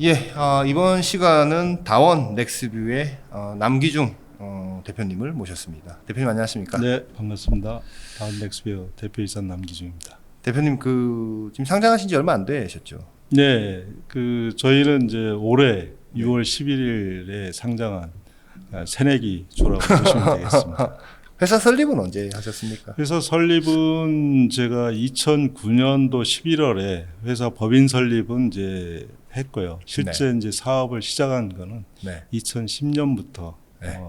예, 이번 시간은 다원 넥스뷰의 남기중 대표님을 모셨습니다. 대표님 안녕하십니까? 네, 반갑습니다. 다운 넥스비어 대표이사 남기중입니다. 대표님 지금 상장하신 지 얼마 안 되셨죠? 네, 저희는 이제 올해 6월 11일에 상장한 새내기 조라고 보시면 되겠습니다. 회사 설립은 언제 하셨습니까? 회사 설립은 제가 2009년도 11월에 회사 법인 설립은 이제 했고요. 실제 이제 사업을 시작한 거는 네. 2010년부터 네.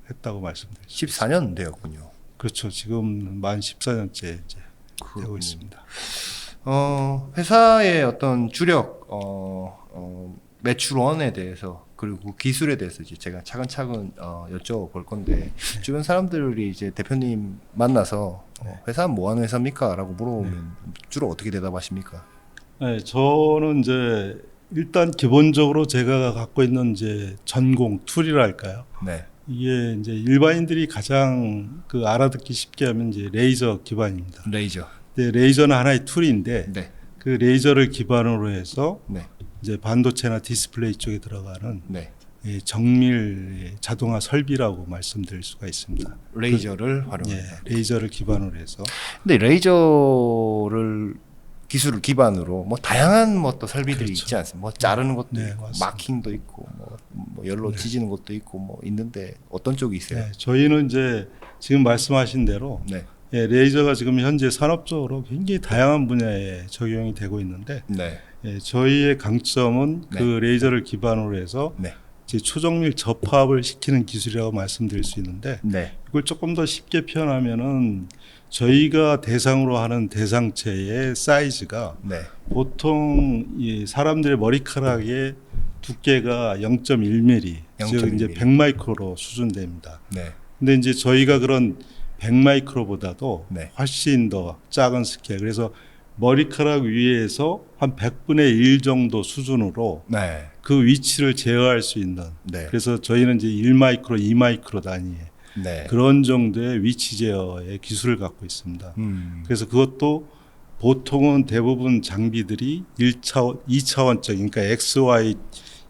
했다고 말씀드렸습니다. 14년 되었군요. 그렇죠. 지금 만 14년째 이제 그렇군요. 되고 있습니다. 회사의 어떤 주력 매출원에 대해서 그리고 기술에 대해서 이제 제가 차근차근 여쭤볼 건데 주변 사람들이 이제 대표님 만나서 회사는 뭐 하는 회사입니까?라고 물어보면 주로 어떻게 대답하십니까? 네, 저는 이제 일단 기본적으로 제가 갖고 있는 이제 전공 툴이랄까요? 네, 이게 이제 일반인들이 가장 알아듣기 쉽게 하면 이제 레이저 기반입니다. 레이저. 근데 레이저는 하나의 툴인데 네, 그 레이저를 기반으로 해서 네, 이제 반도체나 디스플레이 쪽에 들어가는 네. 이 정밀 자동화 설비라고 말씀드릴 수가 있습니다. 레이저를 활용합니다. 예, 레이저를 기반으로 해서 근데 레이저를 기술을 기반으로 뭐 다양한 뭐 또 설비들이 그렇죠. 있지 않습니까? 뭐 자르는 것도 네, 있고, 맞습니다. 마킹도 있고, 뭐 열로 지지는 것도 있고, 뭐 있는데 어떤 쪽이 있어요? 네, 저희는 이제 지금 말씀하신 대로 네, 예, 레이저가 지금 현재 산업적으로 굉장히 다양한 분야에 적용이 되고 있는데 네, 예, 저희의 강점은 네. 그 레이저를 기반으로 해서 네, 이제 초정밀 접합을 시키는 기술이라고 말씀드릴 수 있는데 네, 이걸 조금 더 쉽게 표현하면은 저희가 대상으로 하는 대상체의 사이즈가 네, 보통 이 사람들의 머리카락의 두께가 0.1mm, 즉 이제 0.1mm. 100마이크로 수준됩니다. 네, 근데 이제 저희가 그런 100마이크로보다도 네. 훨씬 더 작은 스케일. 그래서 머리카락 위에서 한 100분의 1 정도 수준으로 네, 그 위치를 제어할 수 있는. 네, 그래서 저희는 이제 1마이크로, 2마이크로 단위의 네. 그런 정도의 위치 제어의 기술을 갖고 있습니다. 그래서 그것도 보통은 대부분 장비들이 2차원적, 그러니까 XY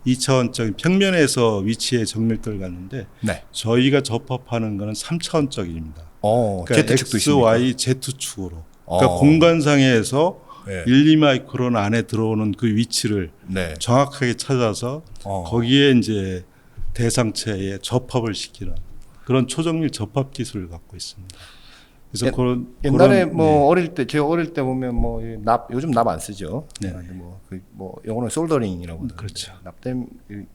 2차원적인 평면에서 위치의 정밀도를 갖는데 네. 저희가 접합하는 거는 3차원적입니다. 그러니까 Z축도 있습니까? XY, Z축으로. 그러니까 어. 공간상에서 네. 1, 2마이크론 안에 들어오는 그 위치를 네. 정확하게 찾아서 거기에 이제 대상체에 접합을 시키는 그런 초정밀 접합 기술을 갖고 있습니다. 그래서 옛날에 그런, 뭐 제가 어릴 때 보면 뭐 요즘 납 안 쓰죠. 네. 뭐 영어로 솔더링이라고 하는데 그렇죠. 납땜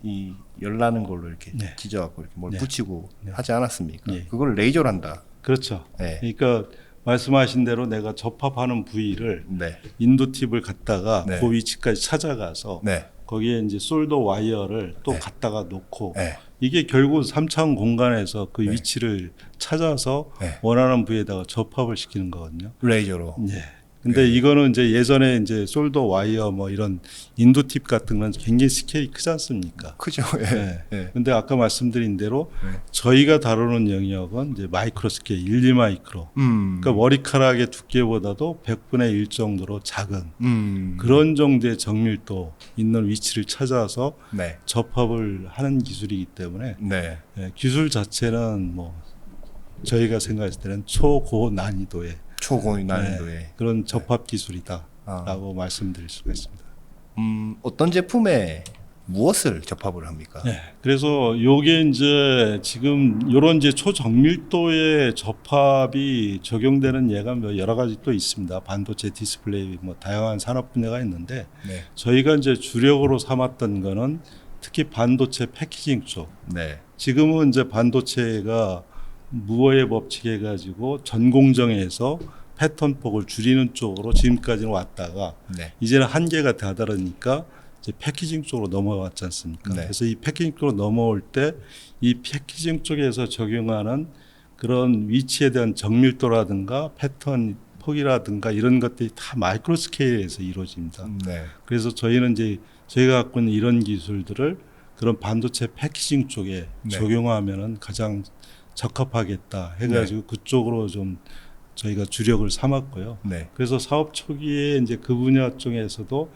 이 열나는 걸로 이렇게 네. 찢어갖고 이렇게 뭘 네. 붙이고 네. 하지 않았습니까? 예. 그걸 레이저로 한다. 그렇죠. 네. 그러니까 말씀하신 대로 내가 접합하는 부위를 네. 인도 팁을 갖다가 네. 그 위치까지 찾아가서 네. 거기에 이제 솔더 와이어를 또 네. 갖다가 놓고 네. 이게 결국 3차원 공간에서 그 네. 위치를 찾아서 네. 원하는 부위에다가 접합을 시키는 거거든요. 레이저로. 네. 근데 이거는 이제 예전에 이제 솔더 와이어 뭐 이런 인도 팁 같은 건 굉장히 스케일이 크지 않습니까? 크죠. 예. 네. 네. 근데 아까 말씀드린 대로 네. 저희가 다루는 영역은 이제 마이크로 스케일 1, 2마이크로. 그러니까 머리카락의 두께보다도 100분의 1 정도로 작은 그런 정도의 정밀도 있는 위치를 찾아서 네. 접합을 하는 기술이기 때문에 네. 기술 자체는 뭐 저희가 생각했을 때는 초고 난이도의 초고위 난이도의 그런 접합 기술이다라고 말씀드릴 수가 있습니다. 어떤 제품에 무엇을 접합을 합니까? 네, 그래서 요게 이제 지금 요런 이제 초정밀도의 접합이 적용되는 예가 뭐 여러 가지 또 있습니다. 반도체, 디스플레이 뭐 다양한 산업 분야가 있는데 네. 저희가 이제 주력으로 삼았던 거는 특히 반도체 패키징 쪽. 네. 지금은 이제 반도체가 무어의 법칙 해가지고 전공정에서 패턴 폭을 줄이는 쪽으로 지금까지는 왔다가 네. 이제는 한계가 다다르니까 이제 패키징 쪽으로 넘어왔지 않습니까? 네. 그래서 이 패키징 쪽으로 넘어올 때 이 패키징 쪽에서 적용하는 그런 위치에 대한 정밀도라든가 패턴 폭이라든가 이런 것들이 다 마이크로 스케일에서 이루어집니다. 네. 그래서 저희는 이제 저희가 갖고 있는 이런 기술들을 그런 반도체 패키징 쪽에 네. 적용하면은 가장 적합하겠다 해가지고 그쪽으로 좀 저희가 주력을 삼았고요. 네. 그래서 사업 초기에 이제 그 분야 쪽에서도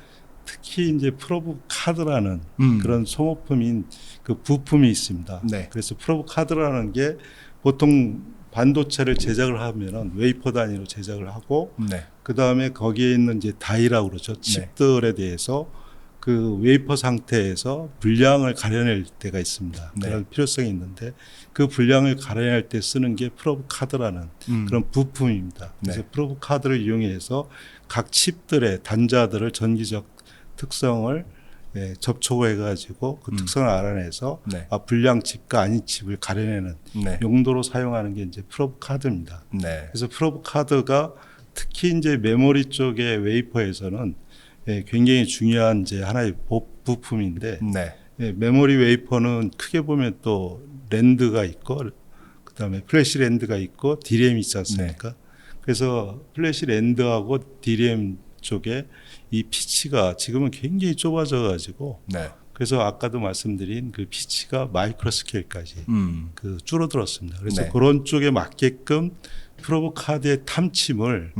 특히 이제 프로브 카드라는 음. 그런 소모품인 그 부품이 있습니다. 네. 그래서 프로브 카드라는 게 보통 반도체를 제작을 하면은 웨이퍼 단위로 제작을 하고 네. 그 다음에 거기에 있는 이제 다이라고 그러죠. 칩들에 대해서 그 웨이퍼 상태에서 분량을 가려낼 때가 있습니다. 네. 그런 필요성이 있는데 그 분량을 가려낼 때 쓰는 게 프로브 카드라는 그런 부품입니다. 그래서 네. 프로브 카드를 이용해서 각 칩들의 단자들을 전기적 특성을 접촉해가지고 그 특성을 알아내서 네. 불량 칩과 아닌 칩을 가려내는 네. 용도로 사용하는 게 이제 프로브 카드입니다. 네. 그래서 프로브 카드가 특히 이제 메모리 쪽의 웨이퍼에서는 굉장히 중요한 이제 하나의 부품인데 네. 메모리 웨이퍼는 크게 보면 또 랜드가 있고 그다음에 플래시 랜드가 있고 D램이 있지 않습니까? 그래서 플래시 랜드하고 D램 쪽에 이 피치가 지금은 굉장히 좁아져 가지고 네. 그래서 아까도 말씀드린 그 피치가 마이크로 스케일까지 그 줄어들었습니다. 그래서 네. 그런 쪽에 맞게끔 프로브 카드의 탐침을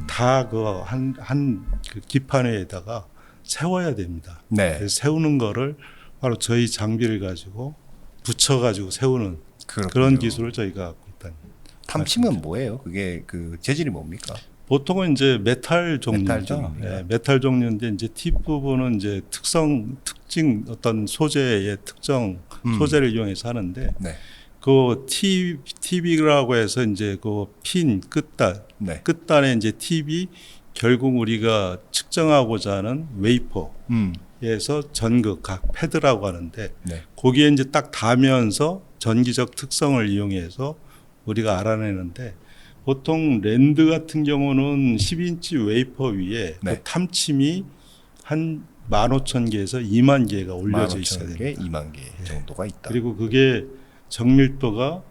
다 그 그 기판 위에다가 세워야 됩니다. 네. 그래서 세우는 거를 바로 저희 장비를 가지고 붙여가지고 세우는 그렇군요. 그런 기술을 저희가 갖고 있다는. 탐침은 뭐예요? 그게 그 재질이 뭡니까? 보통은 이제 메탈 종류죠. 메탈 종류입니다. 메탈 종류인데 이제 팁 부분은 이제 특징 어떤 소재의 특정 소재를 이용해서 하는데 네. 그 팁이라고 해서 이제 그 핀 끝단 네. 끝단에 이제 팁이 결국 우리가 측정하고자 하는 웨이퍼에서 전극 각 패드라고 하는데 네. 거기에 이제 딱 닿으면서 전기적 특성을 이용해서 우리가 알아내는데 보통 랜드 같은 경우는 10인치 웨이퍼 위에 네. 그 탐침이 한 15,000개에서 2만 개가 올려져 있어야 15,000개, 됩니다. 2만 개 정도가 있다. 그리고 그게 정밀도가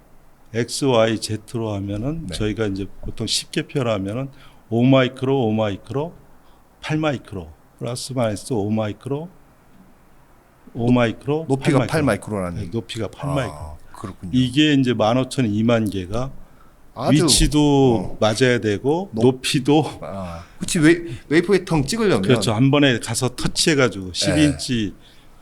X, Y, Z로 하면은 네. 저희가 이제 보통 쉽게 표현하면은 5마이크로, 5마이크로, 8마이크로, 플러스 마이너스 5마이크로, 5마이크로, 높이가 8마이크로. 8마이크로라는 네, 높이가 8마이크로. 아, 그렇군요. 이게 이제 15,000, 2만 개가 아주, 위치도 맞아야 되고 높이도 그렇지. 웨이퍼에 텅 찍으려면 그렇죠. 한 번에 가서 터치해가지고 10인치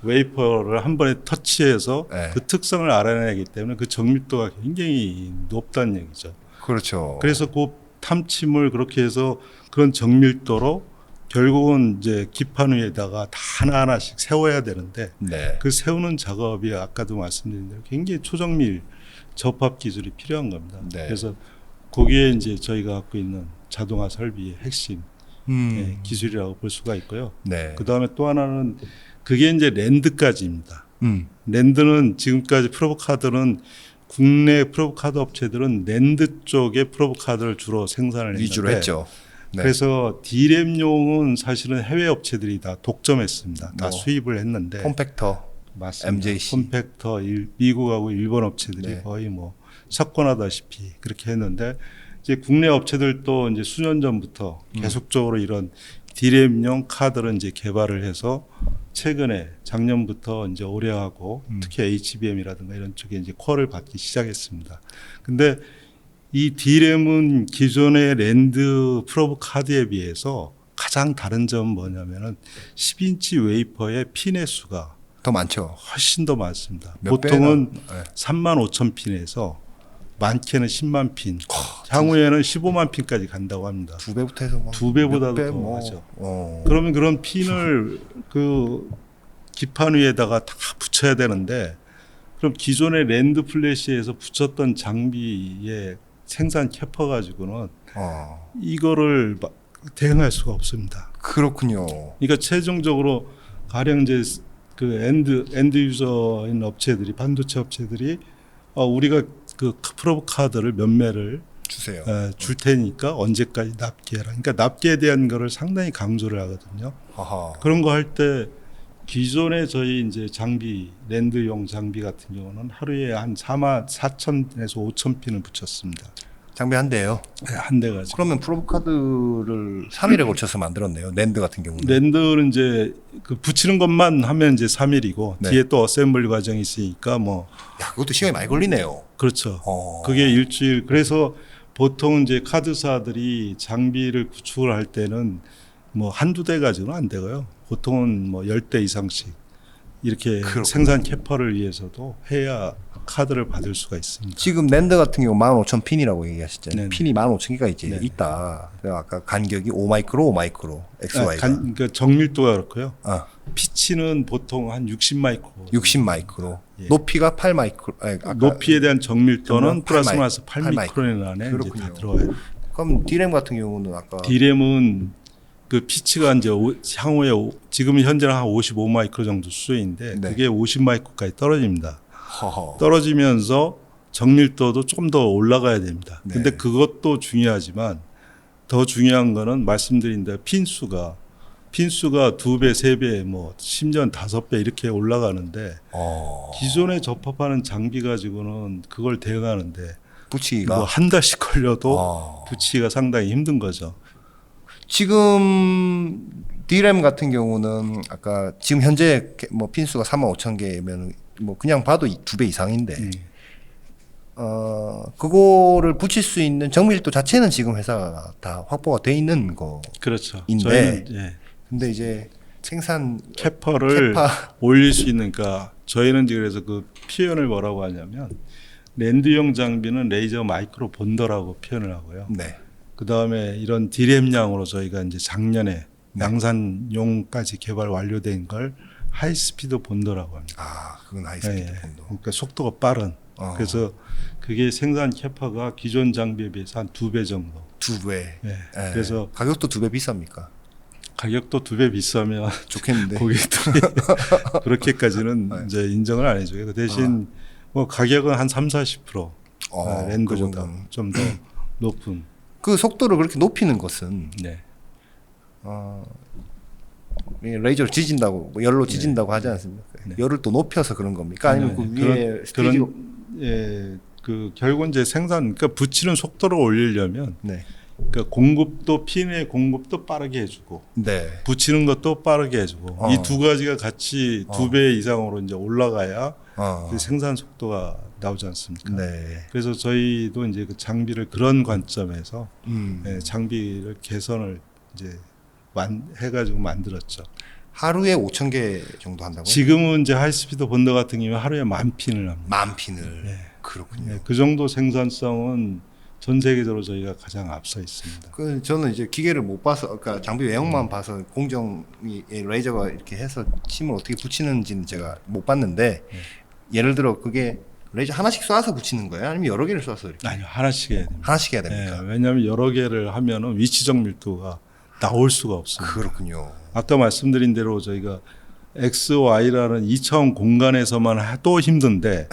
웨이퍼를 한 번에 터치해서 네. 그 특성을 알아내기 때문에 그 정밀도가 굉장히 높다는 얘기죠. 그렇죠. 그래서 그 탐침을 그렇게 해서 그런 정밀도로 결국은 이제 기판 위에다가 다 하나하나씩 세워야 되는데 네. 그 세우는 작업이 아까도 말씀드린 대로 굉장히 초정밀 접합 기술이 필요한 겁니다. 네. 그래서 거기에 이제 저희가 갖고 있는 자동화 설비의 핵심 기술이라고 볼 수가 있고요. 네. 그 다음에 또 하나는 그게 이제 랜드까지입니다. 랜드는 지금까지 프로브 카드는 국내 프로브 카드 업체들은 랜드 쪽에 프로브 카드를 주로 생산을 위주로 했는데 했죠. 네. 그래서 D램용은 사실은 해외 업체들이 다 독점했습니다. 다 수입을 했는데 컴팩터, 맞습니다. MJC. 컴팩터 미국하고 일본 업체들이 네. 거의 뭐 석권하다시피 그렇게 했는데 이제 국내 업체들도 이제 수년 전부터 계속적으로 이런 D램용 카드를 이제 개발을 해서 최근에 작년부터 이제 올해하고 특히 HBM이라든가 이런 쪽에 이제 퀄을 받기 시작했습니다. 근데 이 D램은 기존의 랜드 프로브 카드에 비해서 가장 다른 점은 뭐냐면은 10인치 웨이퍼의 핀의 수가 더 많죠. 훨씬 더 많습니다. 몇 보통은 배나? 네. 35,000핀에서 많게는 10만 핀, 향후에는 15만 핀까지 간다고 합니다. 2배부터 해서 뭐 두 배보다도 몇 배, 더 뭐, 하죠. 어. 그러면 그런 핀을 그 기판 위에다가 다 붙여야 되는데 그럼 기존의 랜드 플래시에서 붙였던 장비의 생산 캐파 가지고는 이거를 대응할 수가 없습니다. 그렇군요. 그러니까 최종적으로 가령 이제 그 엔드 유저인 업체들이 반도체 업체들이 우리가 그 프로브 카드를 몇 매를 주세요. 줄 테니까 언제까지 납기해라. 그러니까 납기에 대한 거를 상당히 강조를 하거든요. 아하. 그런 거 할 때 기존의 저희 이제 장비 랜드용 장비 같은 경우는 하루에 한 44,000에서 5,000핀을 붙였습니다. 장비 한 대요. 네, 한 대가. 그러면 프로브 카드를 3일에 걸쳐서 만들었네요. 랜드 같은 경우는. 랜드는 이제 그 붙이는 것만 하면 이제 3일이고 네. 뒤에 또 어셈블리 과정이 있으니까 뭐 야, 그것도 시간이 많이 걸리네요. 그렇죠. 그게 일주일. 그래서 보통 이제 카드사들이 장비를 구축을 할 때는 뭐 한두 대 가지고는 안 되고요. 보통은 뭐 10대 이상씩 이렇게 그렇군요. 생산 캐파를 위해서도 해야 카드를 받을 수가 있습니다. 지금 랜드 같은 경우 15,000 핀이라고 얘기하셨잖아요. 네네. 핀이 15,000개가 이제 네네. 있다. 그래서 아까 간격이 5마이크로, 5마이크로, XY가. 그러니까 정밀도가 그렇고요. 아, 피치는 보통 한 60마이크로. 60마이크로. 예. 높이가 8마이크로. 아니, 아까 높이에 대한 정밀도는 플러스 마이너스 8 8미크론 안에 이제 그렇군요. 다 들어와요. 그럼 D램 같은 경우는 아까 D램은 그 피치가 이제 향후에 지금 현재는 한 55마이크로 정도 수준인데 네. 그게 50마이크로까지 떨어집니다. 허허. 떨어지면서 정밀도도 조금 더 올라가야 됩니다. 네. 근데 그것도 중요하지만 더 중요한 거는 말씀드린 대로 핀수가 2배, 3배, 뭐 심지어는 5배 이렇게 올라가는데 기존에 접합하는 장비 가지고는 그걸 대응하는데 붙이기가 뭐 한 달씩 걸려도 어. 붙이기가 상당히 힘든 거죠. 지금 D램 같은 경우는 아까 지금 현재 뭐 핀수가 35,000개면 뭐 그냥 봐도 2배 이상인데 그거를 붙일 수 있는 정밀도 자체는 지금 회사가 다 확보가 돼 있는 거. 그렇죠. 인데 저희는 예, 근데 이제 생산 캐파를 캐파. 올릴 수 있는, 그러니까 저희는 이제 그래서 그 표현을 뭐라고 하냐면 랜드용 장비는 레이저 마이크로 본더라고 표현을 하고요. 네. 그 다음에 이런 D램량으로 저희가 이제 작년에 네. 양산용까지 개발 완료된 걸 하이스피드 본더라고 합니다. 아, 그건 하이스피드 예, 본도. 그러니까 속도가 빠른. 그래서 그게 생산 캐파가 기존 장비에 비해서 한 2배 정도. 2배. 예, 예. 그래서 가격도 2배 비쌉니까? 가격도 2배 비싸면 좋겠는데. 고객들이 그렇게까지는 네. 이제 인정을 안 해줘요. 그 대신 뭐 가격은 한 30-40% 그 랜드보다 정도는. 좀 더 높은. 그 속도를 그렇게 높이는 것은 네. 레이저를 지진다고 뭐 열로 지진다고 하지 않습니까? 네. 열을 또 높여서 그런 겁니까? 아니면 그 위에 스테디오 예, 그 결국 이제 생산, 그러니까 붙이는 속도를 올리려면 네. 그러니까 공급도 핀의 공급도 빠르게 해주고 네. 붙이는 것도 빠르게 해주고 이 두 가지가 같이 2배 이상으로 이제 올라가야 그 생산 속도가 나오지 않습니까? 네. 그래서 저희도 이제 그 장비를 그런 관점에서 예, 장비를 개선을 이제 해가지고 만들었죠. 하루에 5,000개 정도 한다고요? 지금은 이제 하이스피드 본더 같은 경우에 하루에 10,000핀을 합니다. 10,000핀을. 네. 그렇군요. 예, 그 정도 생산성은 전 세계적으로 저희가 가장 앞서 있습니다. 그 저는 이제 기계를 못 봐서, 그러니까 장비 외형만 봐서 공정이 레이저가 이렇게 해서 침을 어떻게 붙이는지는 제가 못 봤는데 예를 들어 그게 레이저 하나씩 쏴서 붙이는 거예요? 아니면 여러 개를 쏴서 이렇게? 아니요, 하나씩 해야 됩니다. 하나씩 해야 됩니까? 예, 왜냐하면 여러 개를 하면은 위치 정밀도가 나올 수가 없습니다. 그렇군요. 아까 말씀드린 대로 저희가 X, Y라는 2차원 공간에서만 해도 힘든데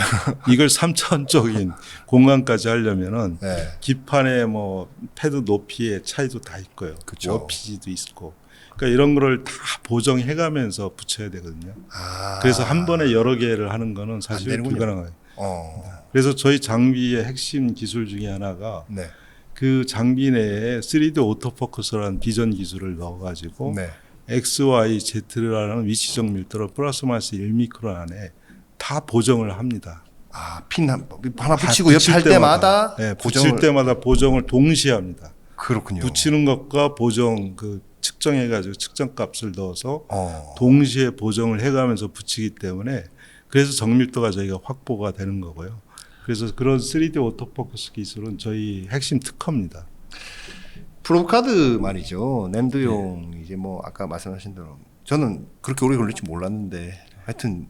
이걸 3차원적인 공간까지 하려면은 네. 기판의 뭐 패드 높이의 차이도 다 있고요. 그쵸. 워피지도 있고. 그러니까 이런 거를 다 보정해가면서 붙여야 되거든요. 아. 그래서 한 번에 여러 개를 하는 거는 사실 되는군요. 불가능해요. 어. 그래서 저희 장비의 핵심 기술 중에 하나가 네. 그 장비 내에 3D 오토포커스라는 비전 기술을 넣어가지고 네. X, Y, Z라는 위치 정밀도를 플러스 마이너스 1미크론 안에 다 보정을 합니다. 아, 핀 하나 다 붙이고 옆에 할 때마다 네, 보정을. 붙일 때마다 보정을 동시에 합니다. 그렇군요. 붙이는 것과 보정 그 측정해가지고 측정값을 넣어서 어. 동시에 보정을 해가면서 붙이기 때문에 그래서 정밀도가 저희가 확보가 되는 거고요. 그래서 그런 3D 오토포커스 기술은 저희 핵심 특허입니다. 프로브카드 말이죠. 랜드용 이제 뭐 아까 말씀하신 대로 저는 그렇게 오래 걸릴 줄 몰랐는데 하여튼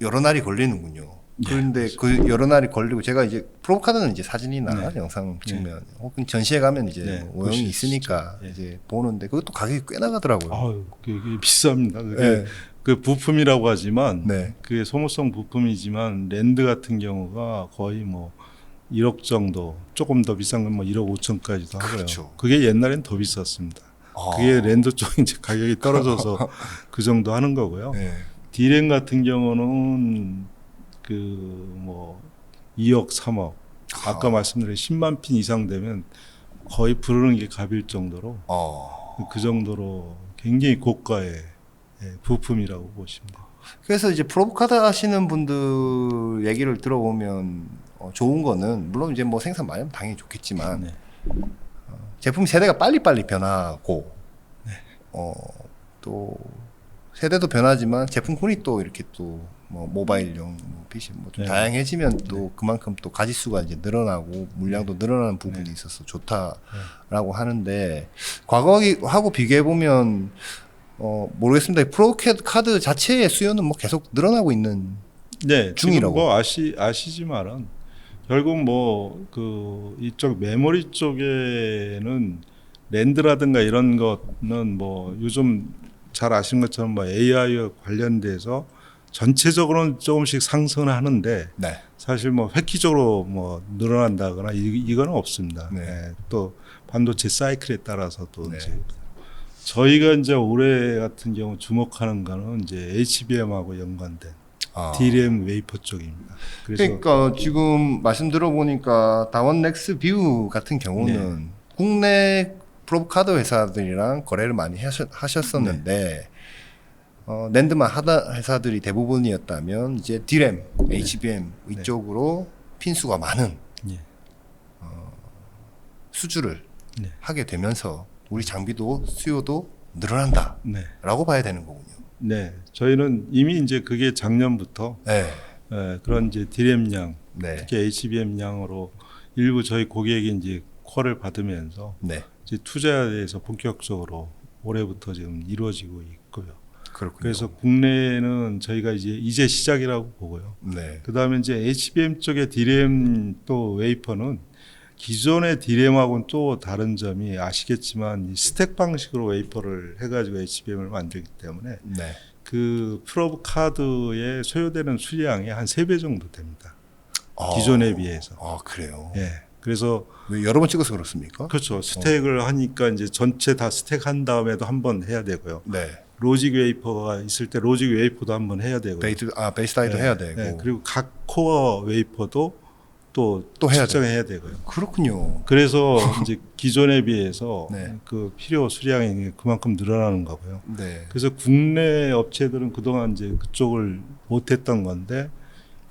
여러 날이 걸리는군요. 그런데 그 여러 날이 걸리고 제가 이제 프로브카드는 이제 사진이나 영상 찍으면 혹은 전시회 가면 이제 네, 뭐 오형이 있으니까 이제 보는데 그것도 가격이 꽤 나가더라고요. 아유, 그게 비쌉니다. 그게 네. 그 부품이라고 하지만 네. 그게 소모성 부품이지만 랜드 같은 경우가 거의 뭐 1억 정도, 조금 더 비싼 건 뭐 1억 5천까지도 하고요. 그렇죠. 그게 옛날엔 더 비쌌습니다. 그게 랜드 쪽이 이제 가격이 떨어져서 그 정도 하는 거고요. 네. D램 같은 경우는 그 뭐 2억, 3억. 아까 말씀드린 10만 핀 이상 되면 거의 부르는 게 갑일 정도로 그 정도로 굉장히 고가의 부품이라고 보시면 돼요. 그래서 이제 프로브카드 하시는 분들 얘기를 들어보면 좋은 거는 물론 이제 뭐 생산 많이 하면 당연히 좋겠지만 네. 제품 세대가 빨리빨리 변하고 또 세대도 변하지만 제품군이 또 이렇게 또 뭐 모바일용, 뭐 PC 뭐 좀 네. 다양해지면 또 그만큼 또 가지수가 이제 늘어나고 물량도 늘어나는 부분이 있어서 좋다라고 하는데 과거하고 비교해 보면 모르겠습니다. 프로 카드 자체의 수요는 뭐 계속 늘어나고 있는 네, 중이라고. 지금 뭐 아시지만은 결국 뭐 그 이쪽 메모리 쪽에는 랜드라든가 이런 거는 뭐 요즘 잘 아시는 것처럼 뭐 AI와 관련돼서 전체적으로는 조금씩 상승을 하는데 네. 사실 뭐 획기적으로 뭐 늘어난다거나 이거는 없습니다. 네. 네, 또 반도체 사이클에 따라서 또 네. 이제 저희가 이제 올해 같은 경우 주목하는 거는 이제 HBM하고 연관된 DRAM 웨이퍼 쪽입니다. 그래서 그러니까 지금 말씀 들어보니까 다원 넥스 뷰 같은 경우는 국내 프로브 카드 회사들이랑 거래를 많이 하셨었는데 낸드만 하다 회사들이 대부분이었다면 이제 DRAM, HBM 이쪽으로 핀수가 많은 예. 수주를 네. 하게 되면서 우리 장비도 수요도 늘어난다라고 네. 봐야 되는 거군요. 네, 저희는 이미 이제 그게 작년부터 네. 그런 이제 DRAM량, 네. 특히 HBM량으로 일부 저희 고객이 이제 콜을 받으면서 네. 이제 투자에 대해서 본격적으로 올해부터 지금 이루어지고 있고요. 그렇군요. 그래서 국내는 저희가 이제 시작이라고 보고요. 네. 그 다음에 이제 HBM 쪽의 DRAM 또 웨이퍼는 기존의 DRAM하고는 또 다른 점이 아시겠지만 이 스택 방식으로 웨이퍼를 해가지고 HBM을 만들기 때문에 네. 그 프로브 카드에 소요되는 수량이 한 3배 정도 됩니다. 기존에 비해서. 그래요. 예. 그래서 왜 여러 번 찍어서 그렇습니까? 그렇죠. 스택을 하니까 이제 전체 다 스택한 다음에도 한 번 해야 되고요. 네. 로직 웨이퍼가 있을 때 로직 웨이퍼도 한 번 해야 되고요. 베이스 다이도 해야 되고. 예. 그리고 각 코어 웨이퍼도 또 해야 측정해야 되고요. 그렇군요. 그래서 이제 기존에 비해서 네. 그 필요 수량이 그만큼 늘어나는 거고요. 네. 그래서 국내 업체들은 그동안 이제 그쪽을 못했던 건데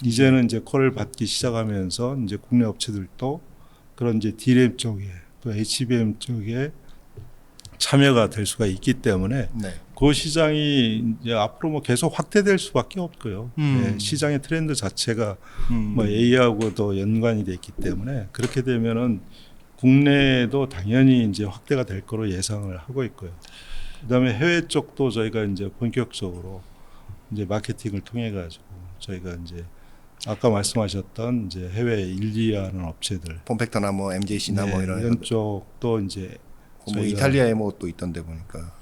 이제는 이제 콜을 받기 시작하면서 이제 국내 업체들도 그런 이제 DRAM 쪽에 또 HBM 쪽에 참여가 될 수가 있기 때문에 네. 그 시장이 이제 앞으로 뭐 계속 확대될 수밖에 없고요. 네, 시장의 트렌드 자체가 뭐 AI하고도 연관이 돼 있기 때문에 그렇게 되면은 국내에도 당연히 이제 확대가 될 거로 예상을 하고 있고요. 그다음에 해외 쪽도 저희가 이제 본격적으로 이제 마케팅을 통해 가지고 저희가 이제 아까 말씀하셨던 이제 해외 1, 2하는 업체들, 폼팩터나 뭐 MJC나 뭐 이런 쪽도 이제 뭐 이탈리아에 뭐 또 있던데 보니까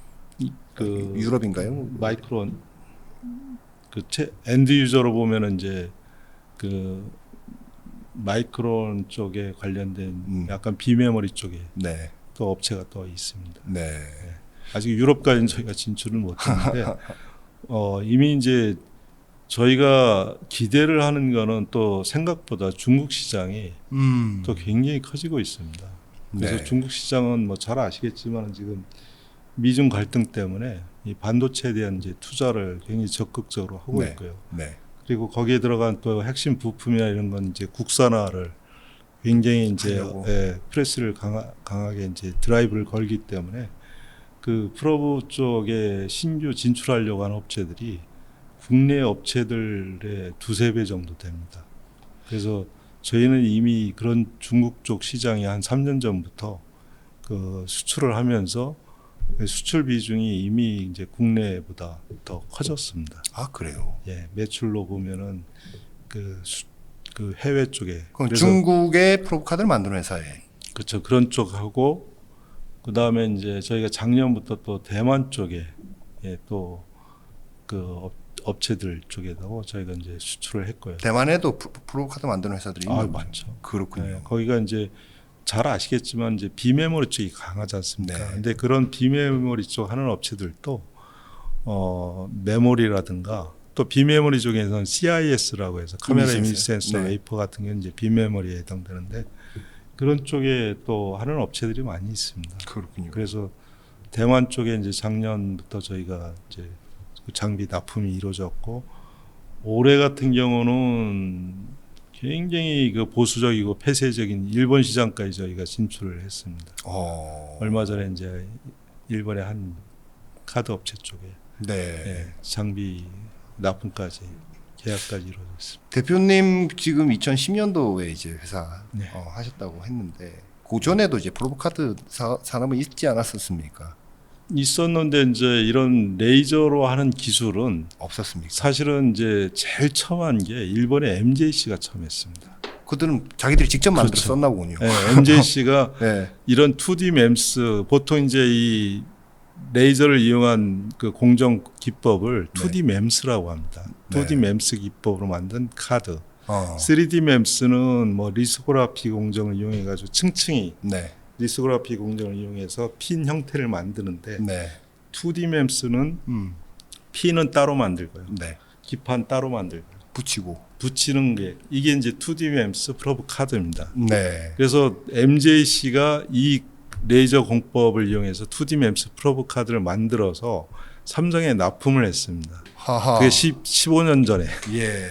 그 유럽인가요? 마이크론 그 엔드 유저로 보면은 이제 그 마이크론 쪽에 관련된 약간 비메모리 쪽에 네. 또 업체가 또 있습니다. 네. 아직 유럽까지는 저희가 진출을 못했는데 이미 이제 저희가 기대를 하는 거는 또 생각보다 중국 시장이 또 굉장히 커지고 있습니다. 그래서 네. 중국 시장은 뭐 잘 아시겠지만 지금 미중 갈등 때문에 이 반도체에 대한 이제 투자를 굉장히 적극적으로 하고 네. 있고요. 네. 그리고 거기에 들어간 또 핵심 부품이나 이런 건 이제 국산화를 굉장히 이제 하려고. 프레스를 강하게 이제 드라이브를 걸기 때문에 그 프로브 쪽에 신규 진출하려고 하는 업체들이 국내 업체들의 2-3배 정도 됩니다. 그래서 저희는 이미 그런 중국 쪽 시장이 한 3년 전부터 그 수출을 하면서 수출 비중이 이미 이제 국내보다 더 커졌습니다. 아, 그래요. 예, 매출로 보면은 그 해외 쪽에 그럼 중국의 프로브 카드를 만드는 회사에 그렇죠. 그런 쪽하고 그다음에 이제 저희가 작년부터 또 대만 쪽에 또 그 업체들 쪽에도 저희가 이제 수출을 했고요. 대만에도 프로브 카드 만드는 회사들이 있는 거죠. 많죠. 그렇군요. 네, 거기가 이제 잘 아시겠지만 이제 비메모리 쪽이 강하지 않습니까? 네. 근데 그런 비메모리 쪽 하는 업체들도 메모리라든가 또 비메모리 쪽에서는 CIS라고 해서 카메라 이미지 센서 네. 웨이퍼 같은 경우는 이제 비메모리에 해당되는데 그런 쪽에 또 하는 업체들이 많이 있습니다. 그렇군요. 그래서 대만 쪽에 이제 작년부터 저희가 이제 그 장비 납품이 이루어졌고 올해 같은 경우는 굉장히 그 보수적이고 폐쇄적인 일본 시장까지 저희가 진출을 했습니다. 얼마 전에 이제 일본에 한 카드 업체 쪽에 네. 예, 장비 납품까지 계약까지 이루어졌습니다. 대표님 지금 2010년도에 이제 회사 네. 하셨다고 했는데 그 전에도 이제 프로브카드 산업은 있지 않았었습니까? 있었는데 이제 이런 레이저로 하는 기술은 없었습니까? 사실은 이제 제일 처음 한 게 일본의 MJC가 처음 했습니다. 그들은 자기들이 직접 만들어 그렇죠. 썼나 보군요. 네, MJC가 네. 이런 2D MEMS 보통 이제 이 레이저를 이용한 그 공정 기법을 2D MEMS라고 합니다. 2D 네. MEMS 기법으로 만든 카드. 어. 3D MEMS는 뭐 리스코그라피 공정을 이용해 가지고 층층이 네. 리스코그라피 공정을 이용해서 핀 형태를 만드는데 네. 2D MEMS는 핀은 따로 만들고요. 네. 기판 따로 만들고요. 붙이고. 붙이는 게 이게 이제 2D MEMS 프로브 카드입니다. 네. 그래서 MJC가 이 레이저 공법을 이용해서 2D MEMS 프로브 카드를 만들어서 삼성에 납품을 했습니다. 하하. 그게 15년 전에. 예.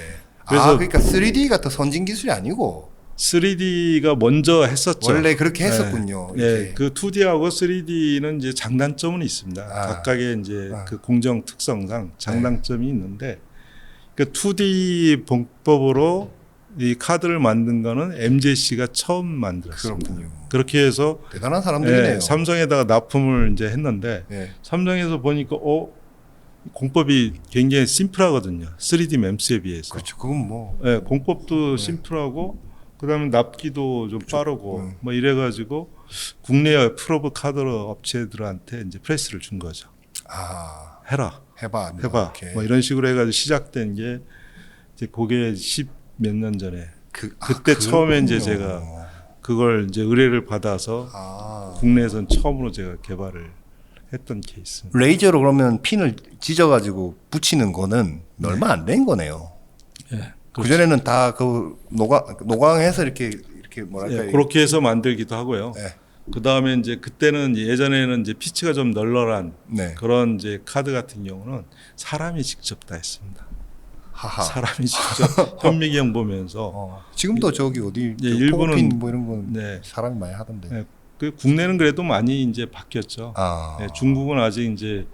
그래서 그러니까 3D가 더 선진 기술이 아니고 3D가 먼저 했었죠. 원래 그렇게 했었군요. 네. 이렇게. 네. 그 2D하고 3D는 이제 장단점은 있습니다. 각각의 이제 그 공정 특성상 장단점이 있는데 그 2D 봉법으로 이 카드를 만든 거는 MJC가 처음 만들었습니다. 그렇군요. 그렇게 해서 대단한 사람들이네요. 삼성에다가 납품을 이제 했는데 예. 삼성에서 보니까 공법이 굉장히 심플하거든요. 3D MEMS에 비해서. 그렇죠. 그건 뭐 네, 공법도 심플하고 그다음에 납기도 좀 빠르고 뭐 이래가지고 국내 프로브 카드 업체들한테 이제 프레스를 준 거죠. 해라, 해봐. 해봐. 이렇게. 뭐 이런 식으로 해가지고 시작된 게 이제 그게 10 몇 년 전에 그때 처음에 이제 제가 그걸 이제 의뢰를 받아서 국내에선 처음으로 제가 개발을 했던 케이스입니다. 레이저로 그러면 핀을 찢어가지고 붙이는 거는 얼마 안 된 거네요. 예. 그 전에는 다 그 노광해서 이렇게 뭐랄까. 예, 그렇게 해서 만들기도 하고요. 네. 그 다음에 이제 그때는 예전에는 이제 피치가 좀 널널한 네. 그런 이제 카드 같은 경우는 사람이 직접 다 했습니다. 하하. 사람이 직접 현미경 보면서 지금도 저기 어디 예, 일본은 뭐 이런 건 네. 사람이 많이 하던데. 예, 그 국내는 그래도 많이 이제 바뀌었죠. 예, 중국은 아직 이제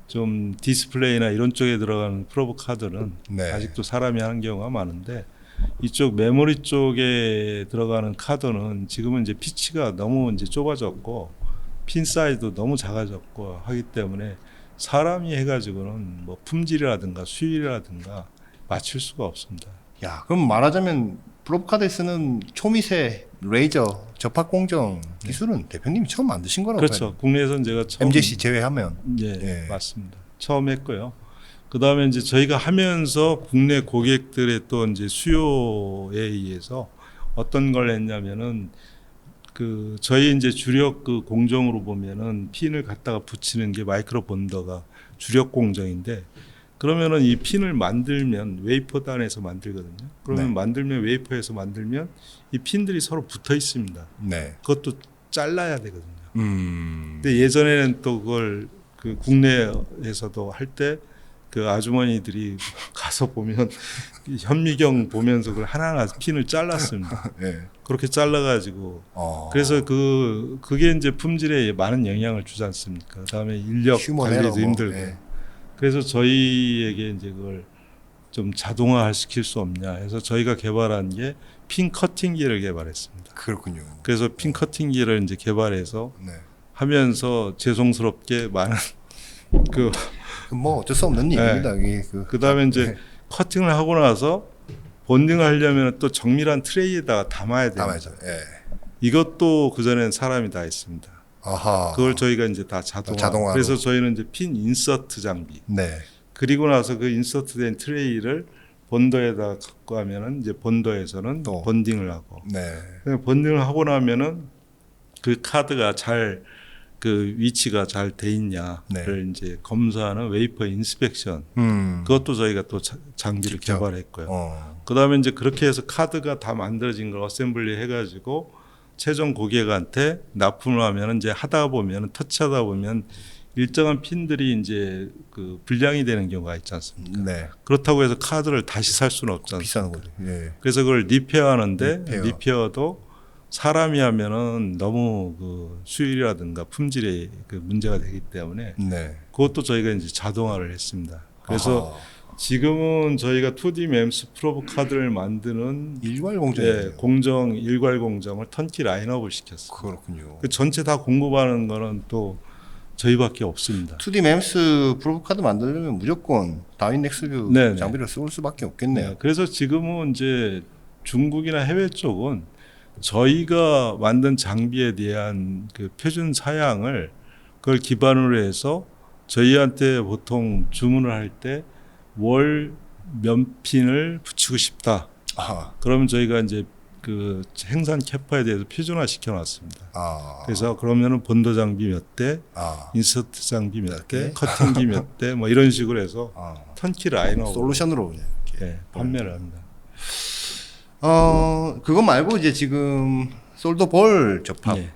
좀 디스플레이나 이런 쪽에 들어가는 프로브 카드는 네. 아직도 사람이 하는 경우가 많은데 이쪽 메모리 쪽에 들어가는 카드는 지금은 이제 피치가 너무 이제 좁아졌고 핀 사이즈도 너무 작아졌고 하기 때문에 사람이 해가지고는 뭐 품질이라든가 수율이라든가 맞출 수가 없습니다. 야, 그럼 말하자면 프로브카드에 쓰는 초미세 레이저 접합 공정 기술은 대표님이 처음 만드신 거라고. 그렇죠. 국내에서는 제가 처음 MJC 제외하면. 예, 맞습니다. 처음 했고요. 그 다음에 이제 저희가 하면서 국내 고객들의 또 이제 수요에 의해서 어떤 걸 했냐면은 그 저희 이제 주력 그 공정으로 보면은 핀을 갖다가 붙이는 게 마이크로 본더가 주력 공정인데 그러면은 이 핀을 만들면 웨이퍼 단에서 만들거든요. 그러면 네. 만들면 웨이퍼에서 만들면 이 핀들이 서로 붙어 있습니다. 네. 그것도 잘라야 되거든요. 근데 예전에는 또 그걸 그 국내에서도 할 때 그 아주머니들이 가서 보면 현미경 보면서 그걸 하나하나 핀을 잘랐습니다. 네. 그렇게 잘라가지고 그래서 그게 이제 품질에 많은 영향을 주지 않습니까? 그다음에 인력 관리도 힘들고. 네. 그래서 저희에게 이제 그걸 좀 자동화 시킬 수 없냐 해서 저희가 개발한 게 핀 커팅기를 개발했습니다. 그렇군요. 그래서 핀 커팅기를 이제 개발해서 네. 하면서 죄송스럽게 많은 뭐 어쩔 수 없는 일입니다. 네. 그다음에 이제 커팅을 하고 나서 본딩을 하려면 또 정밀한 트레이에다가 담아야 돼요. 담아야죠. 예. 이것도 그 전에는 사람이 다 했습니다. 아하. 그걸 저희가 이제 다 자동화. 그래서 저희는 이제 핀 인서트 장비. 네. 그리고 나서 그 인서트된 트레이를 본더에다 갖고 가면은 이제 본더에서는 또. 본딩을 하고. 네. 본딩을 하고 나면은 그 카드가 잘 그 위치가 잘 돼 있냐를 네. 이제 검사하는 웨이퍼 인스펙션. 그것도 저희가 또 장비를 직접? 개발했고요. 그다음에 이제 그렇게 해서 카드가 다 만들어진 걸 어셈블리 해가지고 최종 고객한테 납품을 하면 이제 하다 보면 터치하다 보면 일정한 핀들이 이제 그 불량이 되는 경우가 있지 않습니까? 네. 그렇다고 해서 카드를 다시 살 수는 없지 비싼 않습니까? 거죠. 예. 그래서 그걸 리페어하는데 리페어. 리페어도 사람이 하면은 너무 그 수율이라든가 품질에 그 문제가 되기 때문에 네. 그것도 저희가 이제 자동화를 했습니다. 그래서 아하. 지금은 저희가 2D MEMS 프로브 카드를 만드는 일괄 공정이네요. 공정 일괄 공정을 턴키 라인업을 시켰어요. 그렇군요. 그 전체 다 공급하는 거는 또 저희밖에 없습니다. 2D MEMS 프로브 카드 만들려면 무조건 다윈 넥스뷰 네네. 장비를 쓸 수밖에 없겠네요. 네, 그래서 지금은 이제 중국이나 해외 쪽은 저희가 만든 장비에 대한 그 표준 사양을 그걸 기반으로 해서 저희한테 보통 주문을 할 때 월 몇 핀을 붙이고 싶다. 아하. 그러면 저희가 이제 그 생산 캐파에 대해서 표준화 시켜놨습니다. 아. 그래서 그러면은 본더 장비 몇 대, 아. 인서트 장비 몇 대, 대? 커팅기 몇 대, 뭐 이런 식으로 해서 아. 턴키 라인업 솔루션으로 그냥 이렇게. 네, 판매를 합니다. 그거 말고 이제 지금 솔더볼 접합, 네.